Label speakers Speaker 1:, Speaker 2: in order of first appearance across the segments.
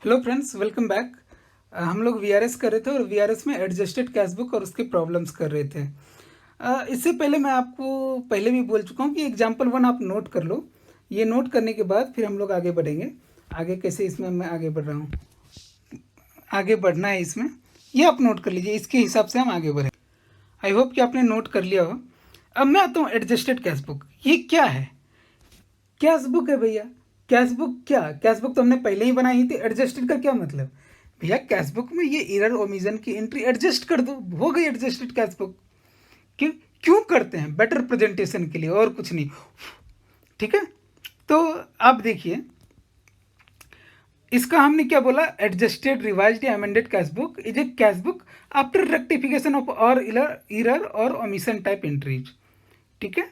Speaker 1: Hello friends, welcome back. हम लोग VRS कर रहे थे और वीआरएस में एडजस्टेड कैश बुक और उसके प्रॉब्लम्स कर रहे थे। इससे पहले मैं आपको पहले भी बोल चुका हूँ कि एग्जाम्पल 1 आप नोट कर लो। ये नोट करने के बाद फिर हम लोग आगे बढ़ेंगे। आगे कैसे इसमें मैं आगे बढ़ रहा हूँ, आगे बढ़ना है इसमें, ये आप नोट कर लीजिए। इसके हिसाब से हम आगे बढ़ें। आई होप कि आपने नोट कर लिया हो। अब मैं आता हूँ एडजस्टेड कैश बुक। ये क्या है? कैश बुक है भैया। कैश बुक क्या? कैश बुक तो हमने पहले ही बनाई थी। एडजस्टेड का क्या मतलब? भैया कैश बुक में ये एरर ओमिजन की एंट्री एडजस्ट कर दो, हो गई एडजस्टेड कैश बुक। क्यों? क्यों करते हैं? बेटर प्रेजेंटेशन के लिए, और कुछ नहीं। ठीक है, तो आप देखिए, इसका हमने क्या बोला? एडजस्टेड रिवाइज्ड या amended cash book is a cash book after rectification of और एरर और ओमिशन टाइप एंट्रीज। ठीक है।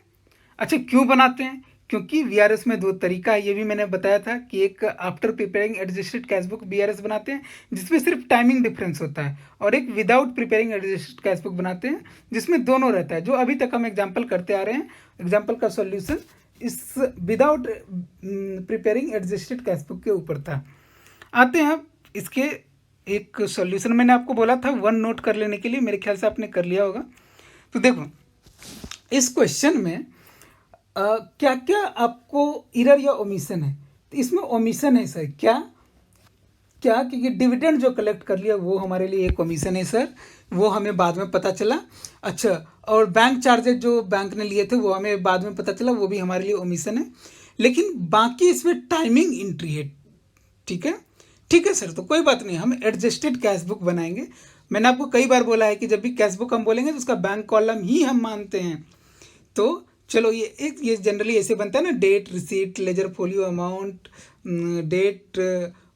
Speaker 1: अच्छा, क्यों बनाते हैं? क्योंकि वीआरएस में दो तरीका है, ये भी मैंने बताया था कि एक after preparing adjusted cash book VRS बनाते हैं जिसमें सिर्फ टाइमिंग डिफरेंस होता है, और एक without preparing adjusted cash book बनाते हैं जिसमें दोनों रहता है, जो अभी तक हम एग्जाम्पल करते आ रहे हैं। एग्जाम्पल का सॉल्यूशन इस without preparing adjusted cash book के ऊपर था। आते हैं अब इसके एक सॉल्यूशन। मैंने आपको बोला था वन नोट कर लेने के लिए, मेरे ख्याल से आपने कर लिया होगा। तो देखो, इस क्वेश्चन में क्या क्या आपको इरर या ओमिशन है? तो इसमें ओमिशन है सर। क्या क्या? क्योंकि डिविडेंड जो कलेक्ट कर लिया वो हमारे लिए एक ओमिशन है सर, वो हमें बाद में पता चला। अच्छा, और बैंक चार्जेज जो बैंक ने लिए थे वो हमें बाद में पता चला, वो भी हमारे लिए ओमिशन है। लेकिन बाकी इसमें टाइमिंग एंट्री है। ठीक है, ठीक है सर, तो कोई बात नहीं, हम एडजस्टेड कैश बुक बनाएंगे। मैंने आपको कई बार बोला है कि जब भी कैश बुक हम बोलेंगे तो उसका बैंक कॉलम ही हम मानते हैं। तो चलो, ये जनरली ऐसे बनता है ना, date, receipt, ledger folio amount, date,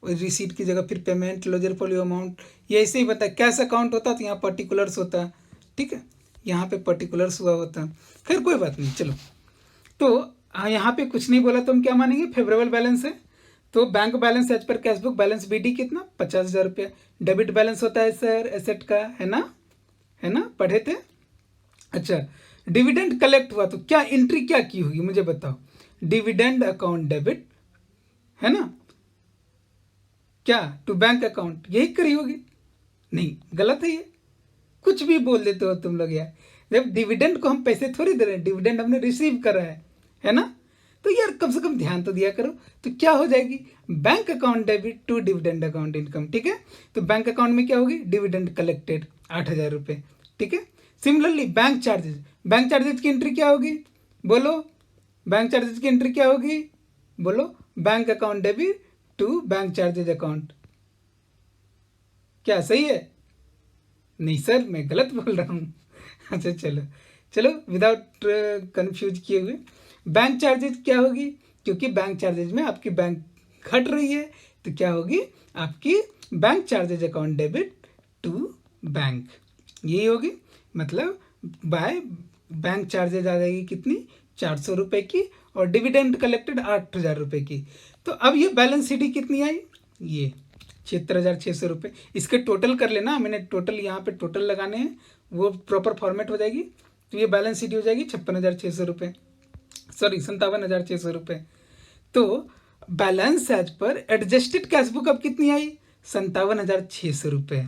Speaker 1: receipt की जगह फिर पेमेंट, लेजर फोलियो अमाउंट, ये ऐसे ही बनता है। कैश अकाउंट होता तो यहाँ पर्टिकुलर्स होता। ठीक है, यहाँ पे पर्टिकुलर्स हुआ होता। खैर कोई बात नहीं, चलो। तो यहाँ पे कुछ नहीं बोला तो हम क्या मानेंगे? फेवरेबल बैलेंस है। तो bank balance as per cash book balance BD कितना? 50,000 रुपया। डेबिट बैलेंस होता है सर एसेट का, है ना? है ना, पढ़े थे। अच्छा, डिविडेंड कलेक्ट हुआ तो क्या एंट्री क्या की होगी, मुझे बताओ। डिविडेंड अकाउंट डेबिट, है ना? क्या टू बैंक अकाउंट, यही करी होगी? नहीं, गलत है ये। कुछ भी बोल देते हो तुम लोग यार। जब डिविडेंड को हम पैसे थोड़ी दे रहे हैं, डिविडेंड हमने रिसीव करा है ना? तो यार कम से कम ध्यान तो दिया करो। तो क्या हो जाएगी? Bank account debit to dividend account income. ठीक है, तो बैंक अकाउंट में क्या होगी? डिविडेंड कलेक्टेड 8,000 रुपये। ठीक है। Similarly bank charges, bank charges की एंट्री क्या होगी? बोलो, बैंक चार्जेस की एंट्री क्या होगी? बोलो, bank account debit to bank charges account. क्या सही है? नहीं सर, मैं गलत बोल रहा हूँ। अच्छा चलो, चलो विदाउट कंफ्यूज किए हुए, बैंक चार्जेज क्या होगी? क्योंकि बैंक चार्जेज में आपकी बैंक घट रही है, तो क्या होगी? आपकी bank charges account debit to bank, यही होगी। मतलब बाय बैंक चार्जेज आ जाएगी कितनी? 400 रुपये की, और डिविडेंड कलेक्टेड 8,000 रुपये की। तो अब ये बैलेंस शीट कितनी आई? ये 76,600 रुपये। इसके टोटल कर लेना, मैंने टोटल यहाँ पे टोटल लगाने हैं, वो प्रॉपर फॉर्मेट हो जाएगी। तो ये बैलेंस शीट हो जाएगी 56,600 रुपये, सॉरी 57,600 रुपये। तो balance as per adjusted cash book अब कितनी आई? 57,600 रुपये।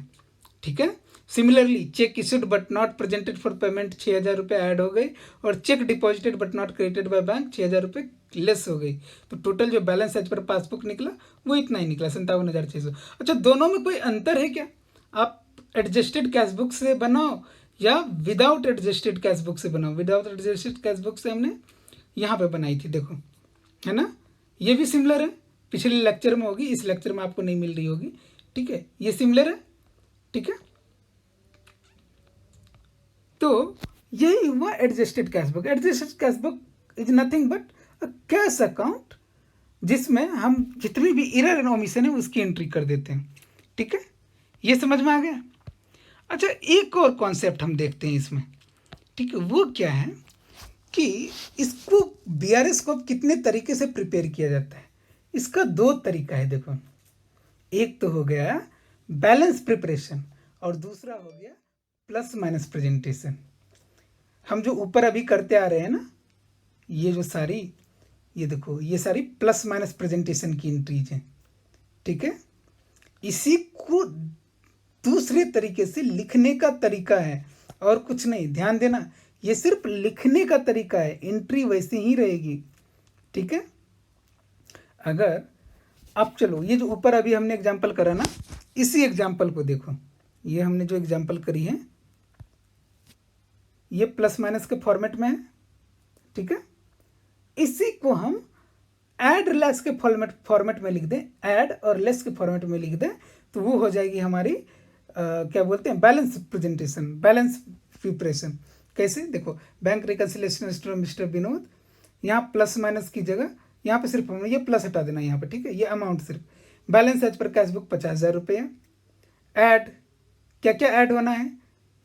Speaker 1: ठीक है। Similarly cheque issued but not presented for payment 6,000 रुपये ऐड हो गई, और cheque deposited but not credited by bank 6,000 रुपये लेस हो गई। तो टोटल जो बैलेंस एज पर पासबुक निकला वो इतना ही निकला, 57,600। अच्छा, दोनों में कोई अंतर है क्या? आप एडजस्टेड कैश बुक से बनाओ या विदाउट एडजस्टेड कैश बुक से बनाओ। विदाउट एडजस्टेड कैश बुक से हमने यहाँ पे बनाई थी, देखो, है ना? ये भी सिमिलर है, पिछले लेक्चर में होगी, इस लेक्चर में आपको नहीं मिल रही होगी। ठीक है, ये सिमिलर है। ठीक है, तो यही हुआ adjusted cash book. Adjusted cash book is nothing but a cash account जिसमें हम जितनी भी इरर एंड ओमिशन है उसकी एंट्री कर देते हैं। ठीक है, ये समझ में आ गया? अच्छा, एक और कॉन्सेप्ट हम देखते हैं इसमें। ठीक है, वो क्या है कि इसको बीआरएस को कितने तरीके से प्रिपेयर किया जाता है। इसका दो तरीका है, देखो। एक तो हो गया बैलेंस प्रिपरेशन, और दूसरा हो गया प्लस माइनस प्रेजेंटेशन। हम जो ऊपर अभी करते आ रहे हैं ना, ये जो सारी, ये देखो, ये सारी प्लस माइनस प्रेजेंटेशन की एंट्रीज हैं। ठीक है, इसी को दूसरे तरीके से लिखने का तरीका है और कुछ नहीं। ध्यान देना, ये सिर्फ लिखने का तरीका है, एंट्री वैसे ही रहेगी। ठीक है, अगर अब चलो ये जो ऊपर अभी हमने एग्जाम्पल करा ना, इसी एग्जाम्पल को देखो, ये हमने जो एग्जाम्पल करी है ये प्लस माइनस के फॉर्मेट में है। ठीक है, इसी को हम ऐड लेस के फॉर्मेट में लिख दें, ऐड और लेस के फॉर्मेट में लिख दें, तो वो हो जाएगी हमारी क्या बोलते हैं, बैलेंस प्रेजेंटेशन, बैलेंस प्रिपरेशन। कैसे, देखो, बैंक रिकन्सिलिएशन मिस्टर विनोद, यहाँ प्लस माइनस की जगह यहाँ पे सिर्फ हमने ये प्लस हटा देना यहाँ पे। ठीक है, ये अमाउंट सिर्फ balance as per cash book 50,000 रुपये। ऐड, क्या क्या ऐड होना है,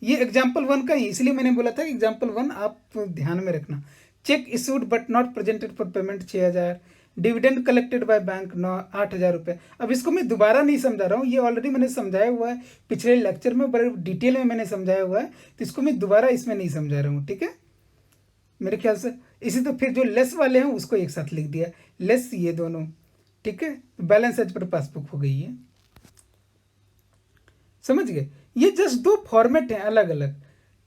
Speaker 1: ये एग्जाम्पल 1 का ही, इसलिए मैंने बोला था कि एग्जाम्पल 1 आप ध्यान में रखना। Check issued but not presented for payment 6,000, dividend collected by bank 8,000 रुपये। अब इसको मैं दोबारा नहीं समझा रहा हूँ, ये ऑलरेडी मैंने समझाया हुआ है पिछले लेक्चर में, बड़े डिटेल में मैंने समझाया हुआ है, तो इसको मैं दोबारा इसमें नहीं समझा रहा हूँ। ठीक है, मेरे ख्याल से इसी तो फिर जो लेस वाले हैं उसको एक साथ लिख दिया, लेस ये दोनों। ठीक है, बैलेंस एज पर पासबुक हो गई है, समझ गए। ये जस्ट दो फॉर्मेट हैं अलग अलग,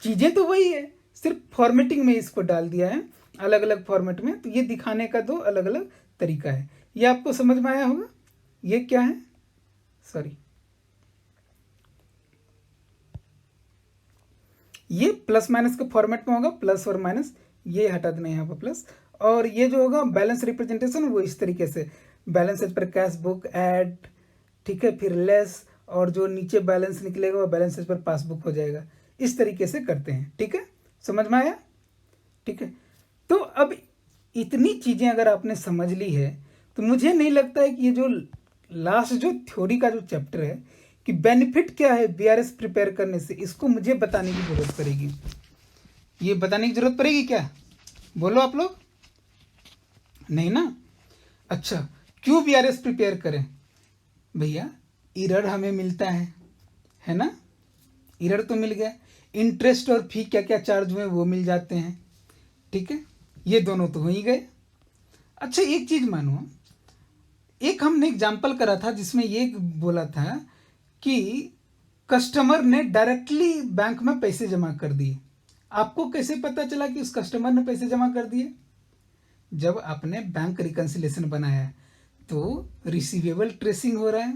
Speaker 1: चीज़ें तो वही है, सिर्फ फॉर्मेटिंग में इसको डाल दिया है अलग अलग फॉर्मेट में, तो ये दिखाने का दो अलग अलग तरीका है। ये आपको समझ में आया होगा। ये क्या है, सॉरी, ये प्लस माइनस के फॉर्मेट में होगा, प्लस और माइनस, ये हटा देना यहाँ पर प्लस, और ये जो होगा बैलेंस रिप्रेजेंटेशन वो इस तरीके से, balance as per cash book, add, ठीक है, फिर लेस, और जो नीचे बैलेंस निकलेगा वो बैलेंस एज पर पासबुक हो जाएगा। इस तरीके से करते हैं। ठीक है, समझ में आया। ठीक है, तो अब इतनी चीज़ें अगर आपने समझ ली है तो मुझे नहीं लगता है कि ये जो लास्ट जो थ्योरी का जो चैप्टर है कि बेनिफिट क्या है बीआरएस प्रिपेयर करने से, इसको मुझे बताने की जरूरत पड़ेगी। ये बताने की जरूरत पड़ेगी क्या, बोलो आप लोग, नहीं ना। अच्छा, क्यों बीआरएस प्रिपेयर करें भैया, इरर हमें मिलता है ना, इरर तो मिल गया, इंटरेस्ट और फी क्या क्या चार्ज हुए वो मिल जाते हैं। ठीक है, ये दोनों तो हो ही गए। अच्छा, एक चीज़ मानो, एक हमने एग्जाम्पल करा था जिसमें ये बोला था कि कस्टमर ने डायरेक्टली बैंक में पैसे जमा कर दिए। आपको कैसे पता चला कि उस कस्टमर ने पैसे जमा कर दिए, जब आपने बैंक रिकन्सिलेशन बनाया तो रिसीवेबल ट्रेसिंग हो रहा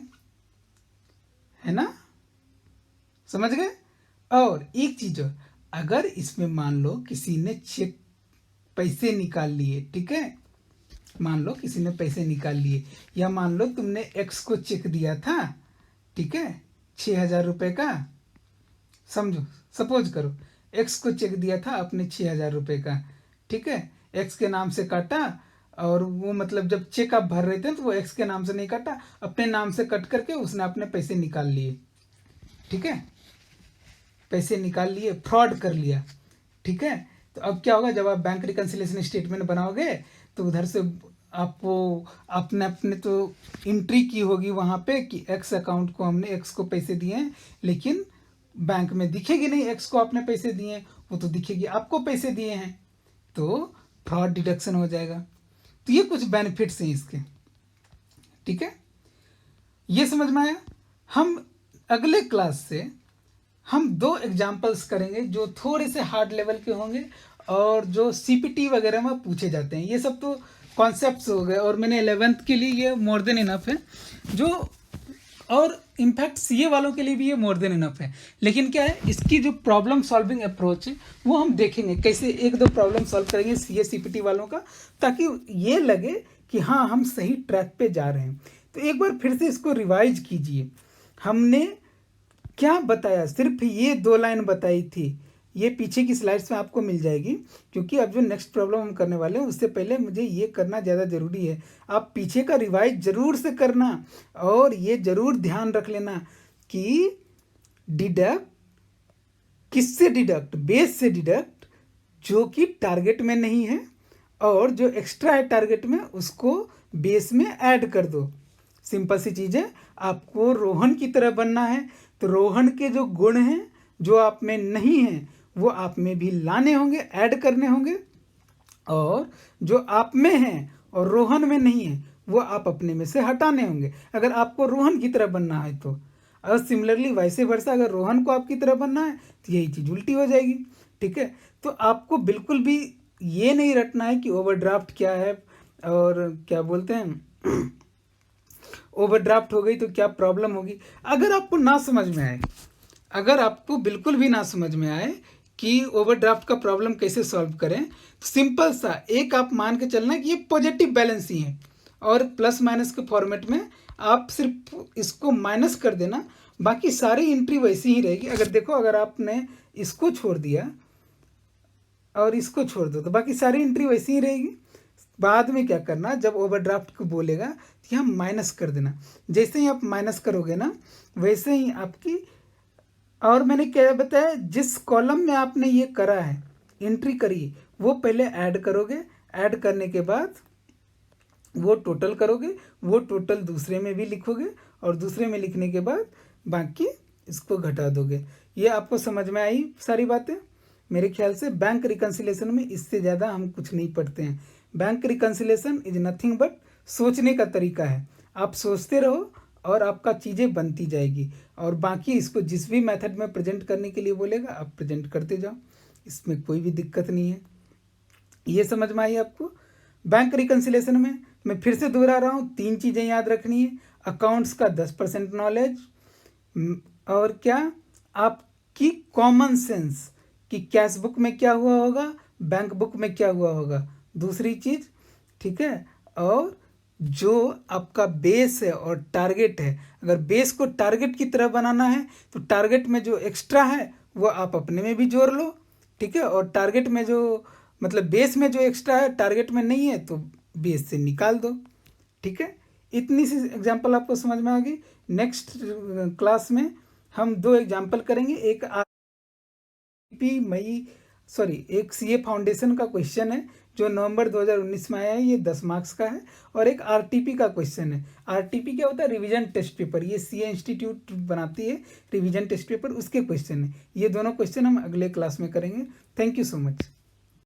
Speaker 1: है ना, समझ गए। और एक चीज, अगर इसमें मान लो किसी ने चेक पैसे निकाल लिए, ठीक है, मान लो किसी ने पैसे निकाल लिए, या मान लो तुमने एक्स को चेक दिया था, ठीक है, 6,000 रुपये का, समझो, सपोज करो एक्स को चेक दिया था आपने 6,000 रुपये का, ठीक है, एक्स के नाम से काटा, और वो मतलब जब चेक आप भर रहे थे तो वो एक्स के नाम से नहीं काटा, अपने नाम से कट करके उसने अपने पैसे निकाल लिए। ठीक है, पैसे निकाल लिए, फ्रॉड कर लिया। ठीक है, तो अब क्या होगा, जब आप बैंक रिकन्सिलेशन स्टेटमेंट बनाओगे तो उधर से आपको आपने अपने तो एंट्री की होगी वहाँ पे कि एक्स अकाउंट को हमने एक्स को पैसे दिए हैं, लेकिन बैंक में दिखेगी नहीं एक्स को आपने पैसे दिए हैं, वो तो दिखेगी आपको पैसे दिए हैं, तो फ्रॉड डिडक्शन हो जाएगा। तो ये कुछ बेनिफिट्स हैं इसके। ठीक है, ये समझ में आया। हम अगले क्लास से हम 2 एग्जाम्पल्स करेंगे जो थोड़े से हार्ड लेवल के होंगे और जो सीपीटी वगैरह में पूछे जाते हैं। ये सब तो कॉन्सेप्ट्स हो गए, और मैंने 11th के लिए ये मोर देन इनफ है, जो और इनफैक्ट सीए वालों के लिए भी ये मोर देन इनफ है। लेकिन क्या है, इसकी जो प्रॉब्लम सॉल्विंग अप्रोच है वो हम देखेंगे, कैसे 1-2 प्रॉब्लम सॉल्व करेंगे सीए सीपीटी वालों का, ताकि ये लगे कि हाँ हम सही ट्रैक पे जा रहे हैं। तो एक बार फिर से इसको रिवाइज कीजिए। हमने क्या बताया, सिर्फ ये 2 लाइन बताई थी, ये पीछे की स्लाइड्स में आपको मिल जाएगी, क्योंकि अब जो नेक्स्ट प्रॉब्लम हम करने वाले हैं उससे पहले मुझे ये करना ज़्यादा ज़रूरी है। आप पीछे का रिवाइज ज़रूर से करना, और ये ज़रूर ध्यान रख लेना कि डिडक्ट किससे डिडक्ट, बेस से डिडक्ट, जो कि टारगेट में नहीं है, और जो एक्स्ट्रा है टारगेट में उसको बेस में ऐड कर दो। सिंपल सी चीज़ है। आपको रोहन की तरह बनना है, तो रोहन के जो गुण हैं जो आप में नहीं हैं वो आप में भी लाने होंगे, ऐड करने होंगे, और जो आप में हैं और रोहन में नहीं है वो आप अपने में से हटाने होंगे, अगर आपको रोहन की तरह बनना है तो। और सिमिलरली वैसे वर्षा, अगर रोहन को आपकी तरह बनना है तो यही चीज़ उल्टी हो जाएगी। ठीक है, तो आपको बिल्कुल भी ये नहीं रटना है कि ओवरड्राफ्ट क्या है और क्या बोलते हैं ओवरड्राफ्ट हो गई तो क्या प्रॉब्लम होगी। अगर आपको ना समझ में आए, अगर आपको बिल्कुल भी ना समझ में आए कि ओवरड्राफ्ट का प्रॉब्लम कैसे सॉल्व करें, तो सिंपल सा एक आप मान के चलना कि ये पॉजिटिव बैलेंस ही है और प्लस माइनस के फॉर्मेट में आप सिर्फ इसको माइनस कर देना, बाकी सारी एंट्री वैसी ही रहेगी। अगर देखो, अगर आपने इसको छोड़ दिया और इसको छोड़ दो तो बाकी सारी एंट्री वैसी ही रहेगी। बाद में क्या करना, जब ओवरड्राफ्ट को बोलेगा तो यहाँ माइनस कर देना। जैसे ही आप माइनस करोगे ना, वैसे ही आपकी, और मैंने क्या बताया, जिस कॉलम में आपने ये करा है, एंट्री करी, वो पहले ऐड करोगे, ऐड करने के बाद वो टोटल करोगे, वो टोटल दूसरे में भी लिखोगे और दूसरे में लिखने के बाद बाकी इसको घटा दोगे। ये आपको समझ में आई सारी बातें? मेरे ख्याल से बैंक रिकन्सिलेशन में इससे ज़्यादा हम कुछ नहीं पढ़ते हैं। Bank reconciliation is nothing but सोचने का तरीका है। आप सोचते रहो और आपका चीज़ें बनती जाएगी, और बाकी इसको जिस भी मेथड में प्रेजेंट करने के लिए बोलेगा आप प्रेजेंट करते जाओ, इसमें कोई भी दिक्कत नहीं है। ये समझ में आई आपको? बैंक रिकन्सिलेशन में मैं फिर से दोहरा रहा हूँ, 3 चीज़ें याद रखनी है। अकाउंट्स का 10% नॉलेज, और क्या, आपकी कॉमन सेंस कि कैश बुक में क्या हुआ होगा, बैंक बुक में क्या हुआ होगा, दूसरी चीज़। ठीक है, और जो आपका बेस है और टारगेट है, अगर बेस को टारगेट की तरह बनाना है तो टारगेट में जो एक्स्ट्रा है वो आप अपने में भी जोड़ लो। ठीक है, और टारगेट में जो, मतलब बेस में जो एक्स्ट्रा है टारगेट में नहीं है तो बेस से निकाल दो। ठीक है, इतनी सी एग्जांपल आपको समझ में आ गई। नेक्स्ट क्लास में हम 2 एग्जांपल करेंगे। एक आरटीपी मई सॉरी एक सीए फाउंडेशन का क्वेश्चन है जो नवंबर 2019 में आया है, ये 10 मार्क्स का है। और एक आरटीपी का क्वेश्चन है। आरटीपी क्या होता है? Revision test paper. ये सीए इंस्टीट्यूट बनाती है रिवीजन टेस्ट पेपर, उसके क्वेश्चन है। ये दोनों क्वेश्चन हम अगले क्लास में करेंगे। Thank you so much.